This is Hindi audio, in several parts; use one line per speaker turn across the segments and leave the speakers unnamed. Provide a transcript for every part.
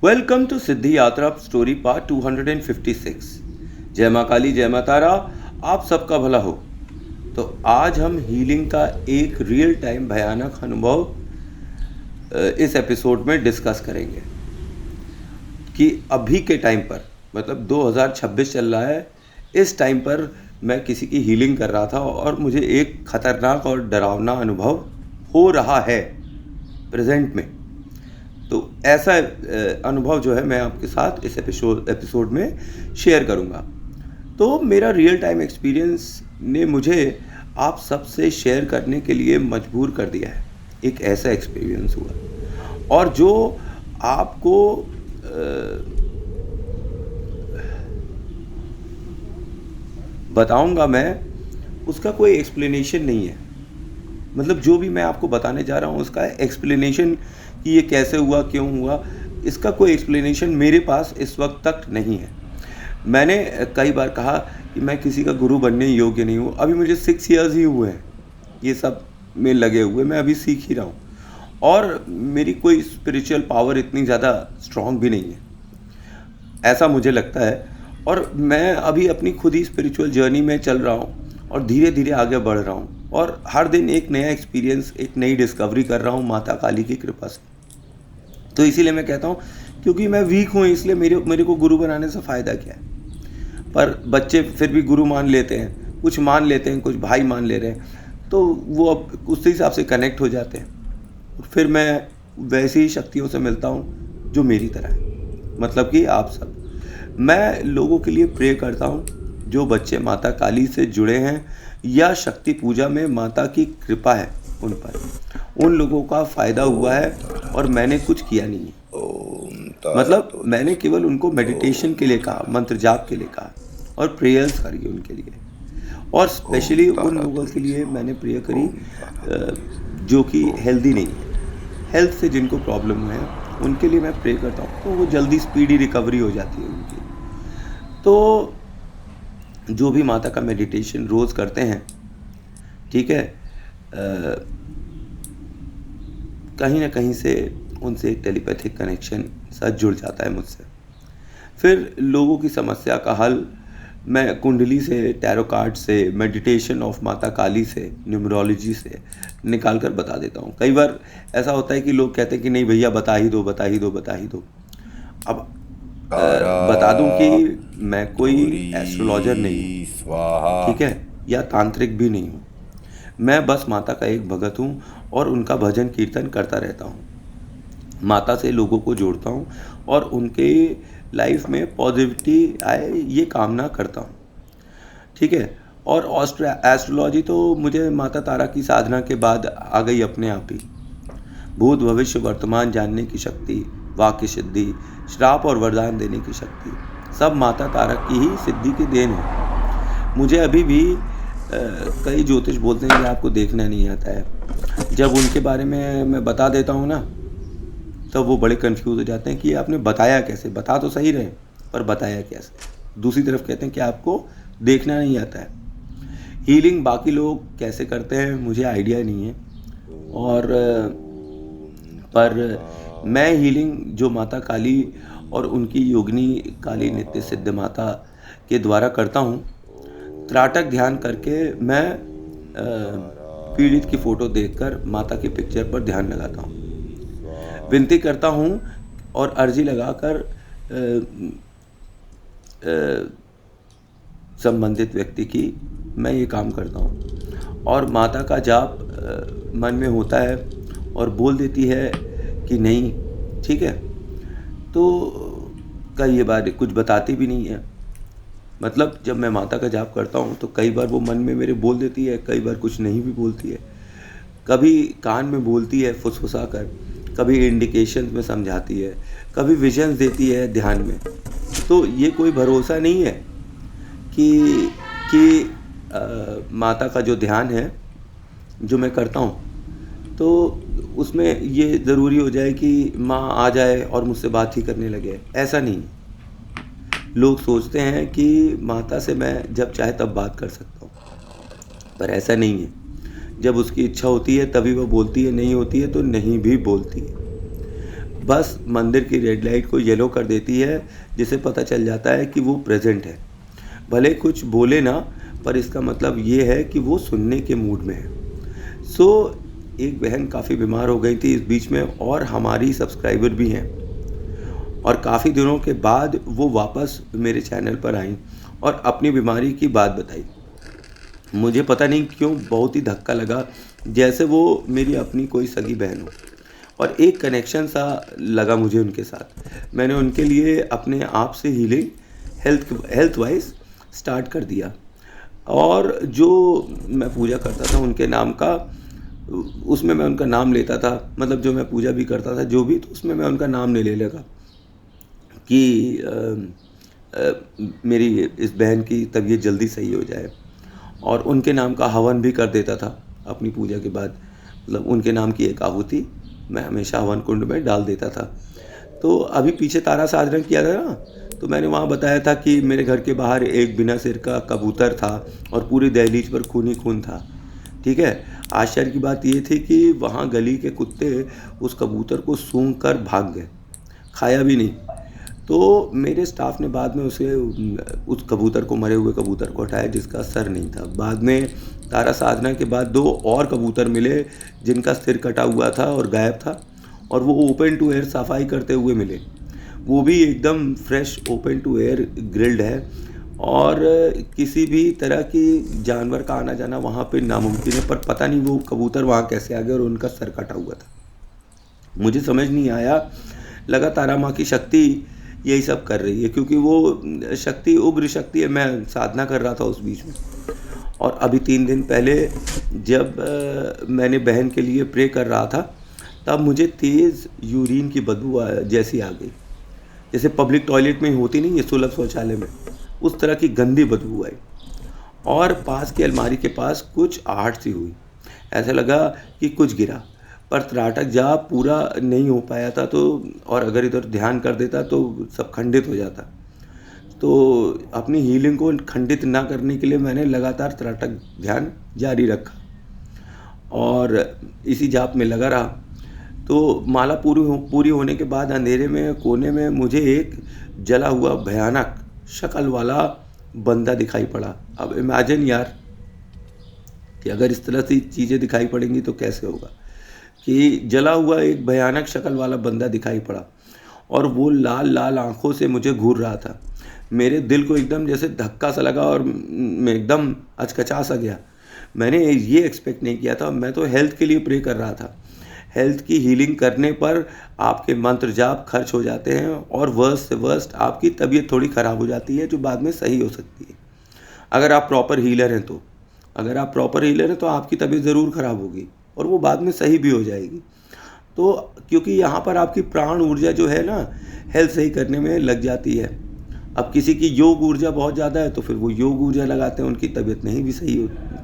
वेलकम टू सिद्धि यात्रा स्टोरी पार्ट 256। जय माँ काली, जय माँ तारा, आप सबका भला हो। तो आज हम हीलिंग का एक रियल टाइम भयानक अनुभव इस एपिसोड में डिस्कस करेंगे कि अभी के टाइम पर, मतलब 2026 चल रहा है, इस टाइम पर मैं किसी की हीलिंग कर रहा था और मुझे एक खतरनाक और डरावना अनुभव हो रहा है प्रेजेंट में। तो ऐसा अनुभव जो है मैं आपके साथ इस एपिसोड में शेयर करूंगा। तो मेरा रियल टाइम एक्सपीरियंस ने मुझे आप सबसे शेयर करने के लिए मजबूर कर दिया है। एक ऐसा एक्सपीरियंस हुआ और जो आपको बताऊंगा मैं, उसका कोई एक्सप्लेनेशन नहीं है। मतलब जो भी मैं आपको बताने जा रहा हूँ उसका एक्सप्लेनेशन कि ये कैसे हुआ, क्यों हुआ, इसका कोई एक्सप्लेनेशन मेरे पास इस वक्त तक नहीं है। मैंने कई बार कहा कि मैं किसी का गुरु बनने योग्य नहीं हूँ। अभी मुझे 6 इयर्स ही हुए हैं ये सब में लगे हुए, मैं अभी सीख ही रहा हूँ और मेरी कोई स्पिरिचुअल पावर इतनी ज़्यादा स्ट्रॉन्ग भी नहीं है, ऐसा मुझे लगता है। और मैं अभी अपनी खुद ही स्पिरिचुअल जर्नी में चल रहा हूँ और धीरे धीरे आगे बढ़ रहा हूँ और हर दिन एक नया एक्सपीरियंस, एक नई डिस्कवरी कर रहा हूँ माता काली की कृपा से। तो इसीलिए मैं कहता हूँ, क्योंकि मैं वीक हूँ इसलिए मेरे को गुरु बनाने से फ़ायदा क्या है। पर बच्चे फिर भी गुरु मान लेते हैं, कुछ मान लेते हैं, कुछ भाई मान ले रहे हैं, तो वो अब उस हिसाब से कनेक्ट हो जाते हैं। फिर मैं वैसी ही शक्तियों से मिलता हूँ जो मेरी तरह है, मतलब कि आप सब। मैं लोगों के लिए प्रे करता हूँ जो बच्चे माता काली से जुड़े हैं या शक्ति पूजा में माता की कृपा है उन पर, उन लोगों का फ़ायदा हुआ है और मैंने कुछ किया नहीं है। मतलब मैंने केवल उनको मेडिटेशन के लिए कहा, मंत्र जाप के लिए कहा और प्रेयर्स करी उनके लिए। और स्पेशली उन लोगों के लिए मैंने प्रेयर करी जो कि हेल्दी नहीं है, हेल्थ से जिनको प्रॉब्लम है उनके लिए मैं प्रे करता हूँ, तो वो जल्दी स्पीडी रिकवरी हो जाती है उनकी। तो जो भी माता का मेडिटेशन रोज़ करते हैं, ठीक है, कहीं ना कहीं से उनसे एक टेलीपैथिक कनेक्शन साथ जुड़ जाता है मुझसे। फिर लोगों की समस्या का हल मैं कुंडली से, टैरो कार्ड से, मेडिटेशन ऑफ माता काली से, न्यूमरोलॉजी से निकाल कर बता देता हूँ। कई बार ऐसा होता है कि लोग कहते हैं कि नहीं भैया बता ही दो, बता ही दो, बता ही दो। अब बता दूं कि मैं कोई एस्ट्रोलॉजर नहीं हूँ, ठीक है, या तांत्रिक भी नहीं हूँ। मैं बस माता का एक भगत हूँ और उनका भजन कीर्तन करता रहता हूँ, माता से लोगों को जोड़ता हूँ और उनके लाइफ में पॉजिटिविटी आए ये कामना करता हूँ, ठीक है। और एस्ट्रोलॉजी तो मुझे माता तारा की साधना के बाद आ गई अपने आप ही। भूत भविष्य वर्तमान जानने की शक्ति, वाक्य सिद्धि, श्राप और वरदान देने की शक्ति, सब माता तारा की ही सिद्धि की देन है। मुझे अभी भी कई ज्योतिष बोलते हैं कि आपको देखना नहीं आता है। जब उनके बारे में मैं बता देता हूँ ना, तब वो बड़े कंफ्यूज हो जाते हैं कि आपने बताया कैसे, बता तो सही रहे पर बताया कैसे। दूसरी तरफ कहते हैं कि आपको देखना नहीं आता है। हीलिंग बाकी लोग कैसे करते हैं मुझे आइडिया नहीं है, और पर मैं हीलिंग जो माता काली और उनकी योगिनी काली नित्य सिद्ध माता के द्वारा करता हूँ, त्राटक ध्यान करके मैं पीड़ित की फ़ोटो देखकर माता की पिक्चर पर ध्यान लगाता हूँ, विनती करता हूँ और अर्जी लगाकर संबंधित व्यक्ति की मैं ये काम करता हूँ। और माता का जाप मन में होता है और बोल देती है कि नहीं, ठीक है। तो कई बार कुछ बताती भी नहीं है। मतलब जब मैं माता का जाप करता हूँ तो कई बार वो मन में मेरे बोल देती है, कई बार कुछ नहीं भी बोलती है। कभी कान में बोलती है फुसफुसा कर, कभी इंडिकेशंस में समझाती है, कभी विजन्स देती है ध्यान में। तो ये कोई भरोसा नहीं है कि माता का जो ध्यान है जो मैं करता हूँ, तो उसमें ये ज़रूरी हो जाए कि माँ आ जाए और मुझसे बात ही करने लगे। ऐसा नहीं। लोग सोचते हैं कि माता से मैं जब चाहे तब बात कर सकता हूँ, पर ऐसा नहीं है। जब उसकी इच्छा होती है तभी वो बोलती है, नहीं होती है तो नहीं भी बोलती है। बस मंदिर की रेड लाइट को येलो कर देती है, जिससे पता चल जाता है कि वो प्रेजेंट है। भले कुछ बोले ना, पर इसका मतलब ये है कि वो सुनने के मूड में है। सो एक बहन काफ़ी बीमार हो गई थी इस बीच में, और हमारी सब्सक्राइबर भी हैं, और काफ़ी दिनों के बाद वो वापस मेरे चैनल पर आईं और अपनी बीमारी की बात बताई। मुझे पता नहीं क्यों बहुत ही धक्का लगा, जैसे वो मेरी अपनी कोई सगी बहन हो, और एक कनेक्शन सा लगा मुझे उनके साथ। मैंने उनके लिए अपने आप से हीलिंग हेल्थ वाइज स्टार्ट कर दिया, और जो मैं पूजा करता था उनके नाम का, उसमें मैं उनका नाम लेता था। मतलब जो मैं पूजा भी करता था जो भी, तो उसमें मैं उनका नाम लेने लगा कि मेरी इस बहन की तबीयत जल्दी सही हो जाए, और उनके नाम का हवन भी कर देता था अपनी पूजा के बाद। मतलब उनके नाम की एक आहुति मैं हमेशा हवन कुंड में डाल देता था। तो अभी पीछे तारा साधना किया था ना, तो मैंने वहाँ बताया था कि मेरे घर के बाहर एक बिना सिर का कबूतर था, और पूरी दहलीज पर खून ही खून था। ठीक है, आश्चर्य की बात ये थी कि वहाँ गली के कुत्ते उस कबूतर को सूंघ कर भाग गए, खाया भी नहीं। तो मेरे स्टाफ ने बाद में उस कबूतर को, मरे हुए कबूतर को हटाया जिसका सर नहीं था। बाद में तारा साधना के बाद 2 और कबूतर मिले जिनका सिर कटा हुआ था और गायब था, और वो ओपन टू एयर सफाई करते हुए मिले। वो भी एकदम fresh open to air grilled है, और किसी भी तरह की जानवर का आना जाना वहाँ पे नामुमकिन है। पर पता नहीं वो कबूतर वहाँ कैसे आ गए और उनका सर कटा हुआ था, मुझे समझ नहीं आया। लगा तारा माँ की शक्ति यही सब कर रही है, क्योंकि वो शक्ति उग्र शक्ति है। मैं साधना कर रहा था उस बीच में, और अभी 3 दिन पहले जब मैंने बहन के लिए प्रे कर रहा था, तब मुझे तेज़ यूरिन की बदबू जैसी आ गई, जैसे पब्लिक टॉयलेट में होती नहीं है, सुलभ शौचालय में, उस तरह की गंदी बदबू आई। और पास की अलमारी के पास कुछ आहट सी हुई, ऐसा लगा कि कुछ गिरा, पर त्राटक जा पूरा नहीं हो पाया था। तो और अगर इधर ध्यान कर देता तो सब खंडित हो जाता। तो अपनी हीलिंग को खंडित ना करने के लिए मैंने लगातार त्राटक ध्यान जारी रखा, और इसी जाप में लगा रहा। तो माला पूरी होने के बाद अंधेरे में कोने में मुझे एक जला हुआ भयानक शक्ल वाला बंदा दिखाई पड़ा। अब इमेजिन यार कि अगर इस तरह से चीज़ें दिखाई पड़ेंगी तो कैसे होगा, कि जला हुआ एक भयानक शक्ल वाला बंदा दिखाई पड़ा, और वो लाल लाल आंखों से मुझे घूर रहा था। मेरे दिल को एकदम जैसे धक्का सा लगा, और मैं एकदम अचकचा सा गया। मैंने ये एक्सपेक्ट नहीं किया था। मैं तो हेल्थ के लिए प्रे कर रहा था। हेल्थ की हीलिंग करने पर आपके मंत्र जाप खर्च हो जाते हैं, और वर्स्ट से वर्स्ट आपकी तबीयत थोड़ी ख़राब हो जाती है, जो बाद में सही हो सकती है अगर आप प्रॉपर हीलर हैं तो। अगर आप प्रॉपर हीलर हैं तो आपकी तबीयत ज़रूर ख़राब होगी, और वो बाद में सही भी हो जाएगी। तो क्योंकि यहाँ पर आपकी प्राण ऊर्जा जो है ना, हेल्थ सही करने में लग जाती है। अब किसी की योग ऊर्जा बहुत ज़्यादा है तो फिर वो योग ऊर्जा लगाते हैं, उनकी तबीयत नहीं भी सही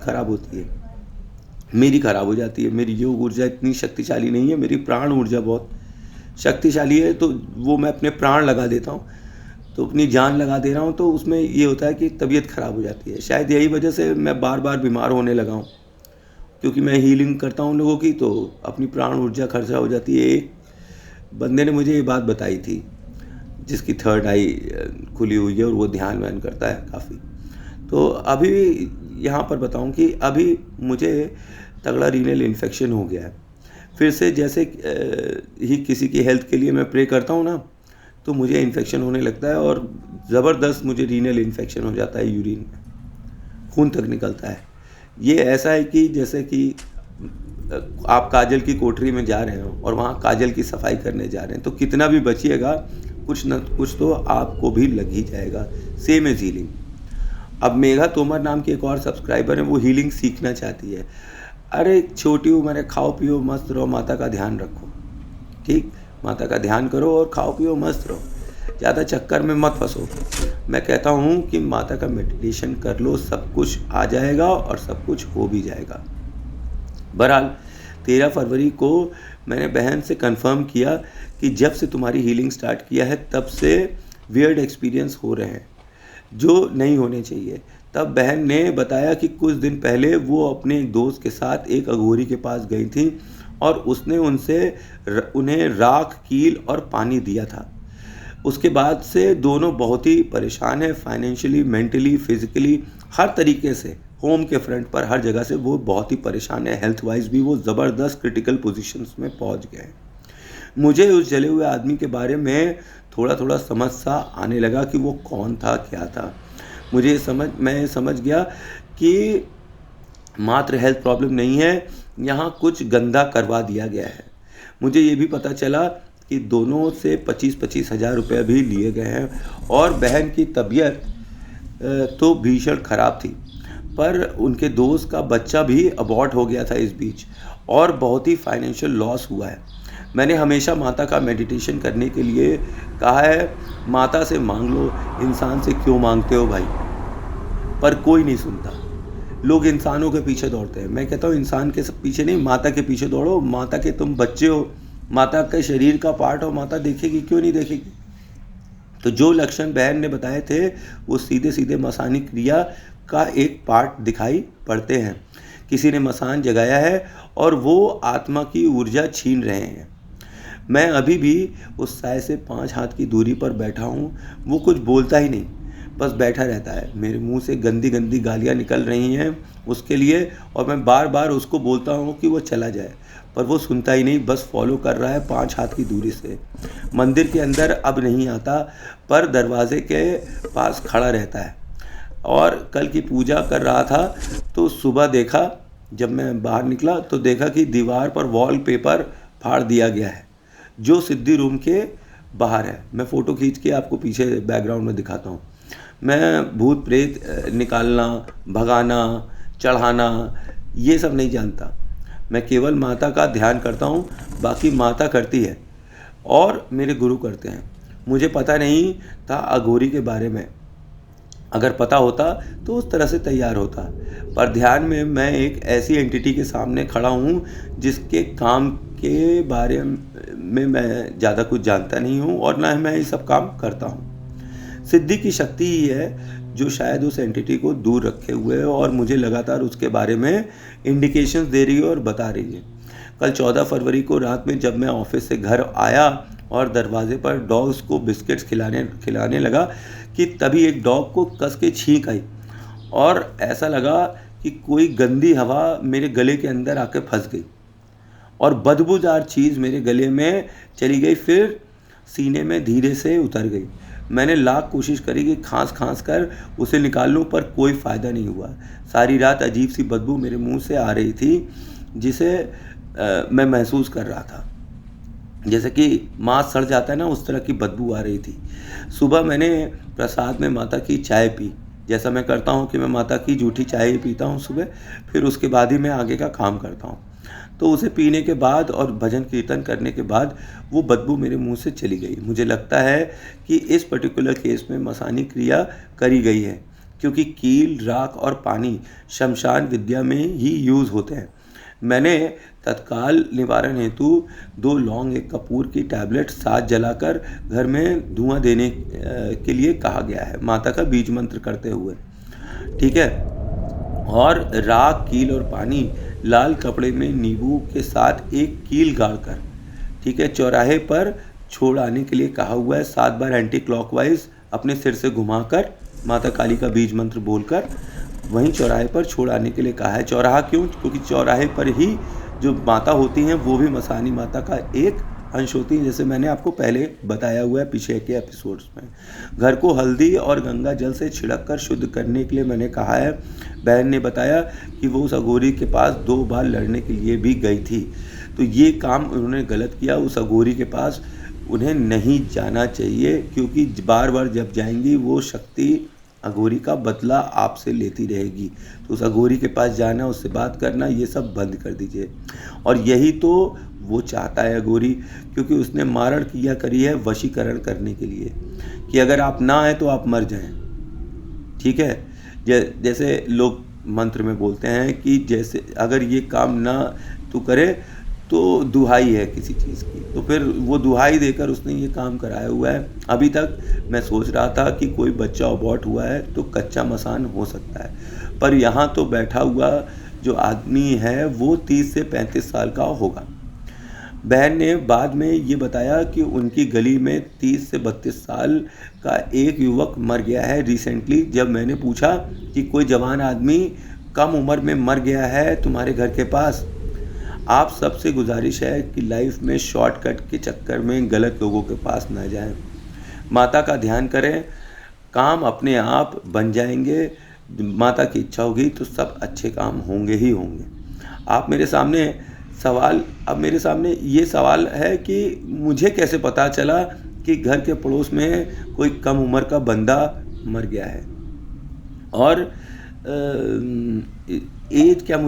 ख़राब होती है। मेरी ख़राब हो जाती है। मेरी योग ऊर्जा इतनी शक्तिशाली नहीं है, मेरी प्राण ऊर्जा बहुत शक्तिशाली है, तो वो मैं अपने प्राण लगा देता हूँ, तो अपनी जान लगा दे रहा हूँ। तो उसमें ये होता है कि तबीयत ख़राब हो जाती है। शायद यही वजह से मैं बार बार बीमार होने लगा हूँ, क्योंकि मैं हीलिंग करता हूँ लोगों की, तो अपनी प्राण ऊर्जा खर्चा हो जाती है। एक बंदे ने मुझे ये बात बताई थी, जिसकी थर्ड आई खुली हुई है और वो ध्यान व्यान करता है काफ़ी। तो अभी यहाँ पर बताऊँ कि अभी मुझे तगड़ा रीनल इन्फेक्शन हो गया है फिर से। जैसे ही किसी की हेल्थ के लिए मैं प्रे करता हूँ ना, तो मुझे इन्फेक्शन होने लगता है, और ज़बरदस्त मुझे रीनल इन्फेक्शन हो जाता है, यूरिन में खून तक निकलता है। ये ऐसा है कि जैसे कि आप काजल की कोठरी में जा रहे हो और वहाँ काजल की सफाई करने जा रहे हैं, तो कितना भी बचिएगा कुछ न कुछ तो आपको भी लग ही जाएगा। Same as healing. अब मेघा तोमर नाम की एक और सब्सक्राइबर है, वो हीलिंग सीखना चाहती है। अरे छोटी उम्र है, खाओ पियो मस्त रहो, माता का ध्यान रखो, ठीक, माता का ध्यान करो और खाओ पियो मस्त रहो, ज़्यादा चक्कर में मत फंसो। मैं कहता हूँ कि माता का मेडिटेशन कर लो, सब कुछ आ जाएगा और सब कुछ हो भी जाएगा। बहरहाल 13 फरवरी को मैंने बहन से कंफर्म किया कि जब से तुम्हारी हीलिंग स्टार्ट किया है तब से वियर्ड एक्सपीरियंस हो रहे हैं जो नहीं होने चाहिए। तब बहन ने बताया कि कुछ दिन पहले वो अपने एक दोस्त के साथ एक अघोरी के पास गई थी और उसने उन्हें राख, कील और पानी दिया था। उसके बाद से दोनों बहुत ही परेशान हैं, फाइनेंशियली, मेंटली, फिजिकली, हर तरीके से। होम के फ्रंट पर हर जगह से वो बहुत ही परेशान है। हेल्थ वाइज भी वो ज़बरदस्त क्रिटिकल पोजीशंस में पहुंच गए हैं। मुझे उस जले हुए आदमी के बारे में थोड़ा थोड़ा समझ सा आने लगा कि वो कौन था, क्या था। मैं समझ गया कि मात्र हेल्थ प्रॉब्लम नहीं है, यहाँ कुछ गंदा करवा दिया गया है। मुझे ये भी पता चला कि दोनों से 25-25 हज़ार रुपये भी लिए गए हैं और बहन की तबीयत तो भीषण ख़राब थी, पर उनके दोस्त का बच्चा भी अबॉर्ट हो गया था इस बीच और बहुत ही फाइनेंशियल लॉस हुआ है। मैंने हमेशा माता का मेडिटेशन करने के लिए कहा है, माता से मांग लो, इंसान से क्यों मांगते हो भाई। पर कोई नहीं सुनता, लोग इंसानों के पीछे दौड़ते हैं। मैं कहता हूँ इंसान के पीछे नहीं, माता के पीछे दौड़ो। माता के तुम बच्चे हो, माता के शरीर का पार्ट हो, माता देखेगी, क्यों नहीं देखेगी। तो जो लक्षण बहन ने बताए थे वो सीधे सीधे मसानी क्रिया का एक पार्ट दिखाई पड़ते हैं। किसी ने मसान जगाया है और वो आत्मा की ऊर्जा छीन रहे हैं। मैं अभी भी उस साय से 5 हाथ की दूरी पर बैठा हूँ। वो कुछ बोलता ही नहीं, बस बैठा रहता है। मेरे मुंह से गंदी गंदी गालियाँ निकल रही हैं उसके लिए, और मैं बार बार उसको बोलता हूँ कि वो चला जाए, पर वो सुनता ही नहीं, बस फॉलो कर रहा है 5 हाथ की दूरी से। मंदिर के अंदर अब नहीं आता, पर दरवाजे के पास खड़ा रहता है। और कल की पूजा कर रहा था तो सुबह देखा, जब मैं बाहर निकला तो देखा कि दीवार पर वॉलपेपर फाड़ दिया गया है, जो सिद्धि रूम के बाहर है। मैं फ़ोटो खींच के आपको पीछे बैकग्राउंड में दिखाता हूँ। मैं भूत प्रेत निकालना, भगाना, चढ़ाना ये सब नहीं जानता। मैं केवल माता का ध्यान करता हूँ, बाकी माता करती है और मेरे गुरु करते हैं। मुझे पता नहीं था अघोरी के बारे में, अगर पता होता तो उस तरह से तैयार होता। पर ध्यान में मैं एक ऐसी एंटिटी के सामने खड़ा हूँ जिसके काम के बारे में मैं ज़्यादा कुछ जानता नहीं हूँ और ना मैं ये सब काम करता हूँ। सिद्धि की शक्ति ही है जो शायद उस एंटिटी को दूर रखे हुए है और मुझे लगातार उसके बारे में इंडिकेशंस दे रही है और बता रही है। कल 14 फरवरी को रात में जब मैं ऑफिस से घर आया और दरवाजे पर डॉग्स को बिस्किट्स खिलाने लगा कि तभी एक डॉग को कस के छींक आई और ऐसा लगा कि कोई गंदी हवा मेरे गले के अंदर आके फंस गई और बदबूदार चीज़ मेरे गले में चली गई, फिर सीने में धीरे से उतर गई। मैंने लाख कोशिश करी कि खांस कर उसे निकाल लूँ, पर कोई फ़ायदा नहीं हुआ। सारी रात अजीब सी बदबू मेरे मुंह से आ रही थी, जिसे मैं महसूस कर रहा था, जैसे कि मांस सड़ जाता है ना, उस तरह की बदबू आ रही थी। सुबह मैंने प्रसाद में माता की चाय पी, जैसा मैं करता हूँ कि मैं माता की जूठी चाय पीता हूँ सुबह, फिर उसके बाद ही मैं आगे का काम करता हूँ। तो उसे पीने के बाद और भजन कीर्तन करने के बाद वो बदबू मेरे मुंह से चली गई। मुझे लगता है कि इस पर्टिकुलर केस में मसानी क्रिया करी गई है, क्योंकि कील, राख और पानी शमशान विद्या में ही यूज़ होते हैं। मैंने तत्काल निवारण हेतु 2 लौंग, 1 कपूर की टैबलेट साथ जलाकर घर में धुआं देने के लिए कहा गया है, माता का बीज मंत्र करते हुए, ठीक है। और राख, कील और पानी लाल कपड़े में नींबू के साथ एक कील गाड़कर, ठीक है, चौराहे पर छोड़ आने के लिए कहा हुआ है। 7 बार एंटी क्लॉकवाइज अपने सिर से घुमाकर माता काली का बीज मंत्र बोलकर वहीं चौराहे पर छोड़ आने के लिए कहा है। चौराहा क्यों? क्योंकि चौराहे पर ही जो माता होती हैं वो भी मसानी माता का एक अंश होती हैं, जैसे मैंने आपको पहले बताया हुआ है पीछे के एपिसोड्स में। घर को हल्दी और गंगा जल से छिड़क कर शुद्ध करने के लिए मैंने कहा है। बहन ने बताया कि वो उस अघोरी के पास 2 बार लड़ने के लिए भी गई थी, तो ये काम उन्होंने गलत किया। उस अघोरी के पास उन्हें नहीं जाना चाहिए, क्योंकि बार बार जब जाएंगी वो शक्ति अघोरी का बदला आपसे लेती रहेगी। तो उस अघोरी के पास जाना, उससे बात करना, ये सब बंद कर दीजिए। और यही तो वो चाहता है अघोरी, क्योंकि उसने मारण क्रिया करी है वशीकरण करने के लिए, कि अगर आप ना आए तो आप मर जाएं, ठीक है। जैसे लोग मंत्र में बोलते हैं कि जैसे अगर ये काम ना तू करे तो दुहाई है किसी चीज़ की, तो फिर वो दुहाई देकर उसने ये काम कराया हुआ है। अभी तक मैं सोच रहा था कि कोई बच्चा अबॉर्ट हुआ है तो कच्चा मसान हो सकता है, पर यहाँ तो बैठा हुआ जो आदमी है वो 30 से 35 साल का होगा, बहन ने बाद में ये बताया कि उनकी गली में 30 से 32 साल का एक युवक मर गया है रिसेंटली। जब मैंने पूछा कि कोई जवान आदमी कम उम्र में मर गया है तुम्हारे घर के पास, आप सबसे गुजारिश है कि लाइफ में शॉर्टकट के चक्कर में गलत लोगों के पास ना जाएं। माता का ध्यान करें, काम अपने आप बन जाएंगे। माता की इच्छा होगी तो सब अच्छे काम होंगे ही होंगे। आप मेरे सामने अब मेरे सामने ये सवाल है कि मुझे कैसे पता चला कि घर के पड़ोस में कोई कम उम्र का बंदा मर गया है, और एज क्या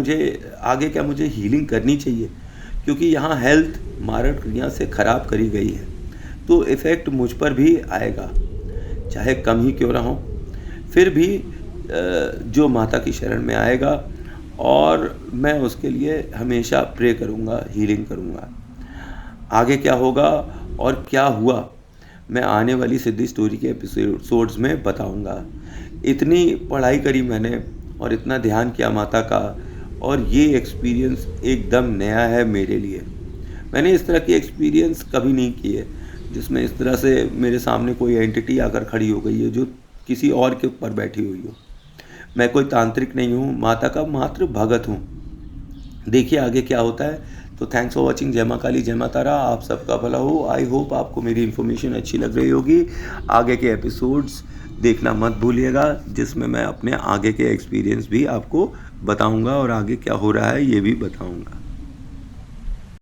मुझे हीलिंग करनी चाहिए, क्योंकि यहाँ हेल्थ मारण क्रिया से ख़राब करी गई है, तो इफ़ेक्ट मुझ पर भी आएगा, चाहे कम ही क्यों ना हो। फिर भी जो माता की शरण में आएगा, और मैं उसके लिए हमेशा प्रे करूँगा, हीलिंग करूँगा। आगे क्या होगा और क्या हुआ, मैं आने वाली सिद्धि स्टोरी के एपिसोड्स में बताऊँगा। इतनी पढ़ाई करी मैंने और इतना ध्यान किया माता का, और ये एक्सपीरियंस एकदम नया है मेरे लिए। मैंने इस तरह की एक्सपीरियंस कभी नहीं किए जिसमें इस तरह से मेरे सामने कोई एंटिटी आकर खड़ी हो गई है जो किसी और के ऊपर बैठी हुई हो। मैं कोई तांत्रिक नहीं हूँ, माता का मात्र भगत हूँ। देखिए आगे क्या होता है। तो थैंक्स फॉर वॉचिंग। जय माँ काली, जय माँ तारा। आप सबका भला हो। आई होप आपको मेरी इन्फॉर्मेशन अच्छी लग रही होगी। आगे के एपिसोड्स देखना मत भूलिएगा, जिसमें मैं अपने आगे के एक्सपीरियंस भी आपको बताऊंगा और आगे क्या हो रहा है ये भी बताऊंगा।